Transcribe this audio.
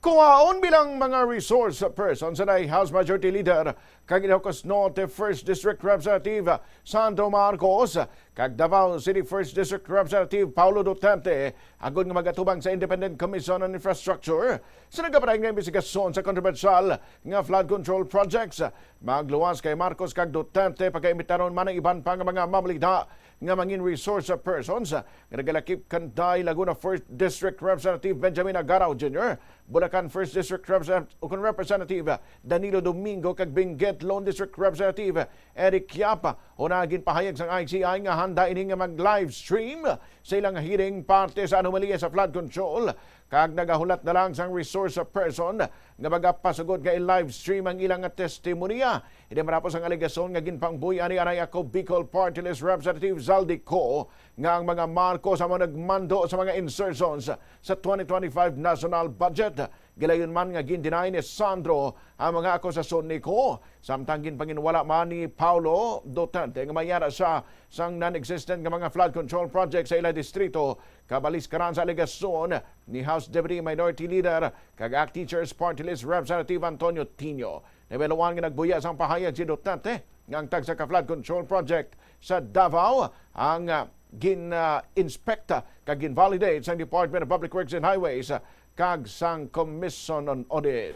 Kuhaon bilang mga resource person sa House Majority Leader kag Ilocos Norte 1st District Representative Sandro Marcos kag Davao City 1st District Representative Paolo Duterte agud nga magatubang sa Independent Commission on Infrastructure sa nagaparay nga imbestigasyon sa kontrobersyal nga flood control projects. Magluwas kay Marcos kag Duterte pagkaimbitaron man ang iban pa nga mga mamlida nga mangin resource persons nga nagalakip kanday Laguna 1st District Representative Benjamin Agaraw Jr., Bulacan 1st District Representative Danilo Domingo kag Benguet Lone District Representative Eric Quiapa unagin pahayag sa ICI nga handa ini nga mag-live stream sa ilang hearing parte sa anomalya sa flood control kag nagahulat na lang sang resource person nga magapasugod nga i-live stream ang ilang testimonya. Hindi marapos ang aligasyon nga ginpangbuy ani anay ako Bicol Party List Representative Zaldico nga ang mga Marcos sa mga nagmando sa mga insertions sa 2025 national budget. Gilayon man nga gindinay ni Sandro ang mga akusasyon ni Ko. Samtang ginpanginwala man ni Paolo Duterte nga mayara sa sang non-existent nga mga flood control project sa ilang distrito. Kabalis karan sa aligasyon ni House Deputy Minority Leader kag ACT Teachers Party List Representative Antonio Tino. Nabeluan nga nagbuya sang pahayag si Duterte nga ang tagsa ka flood control project sa Davao ang gin-inspecta kag gin-validate sa Department of Public Works and Highways kag sang Commission on Audit.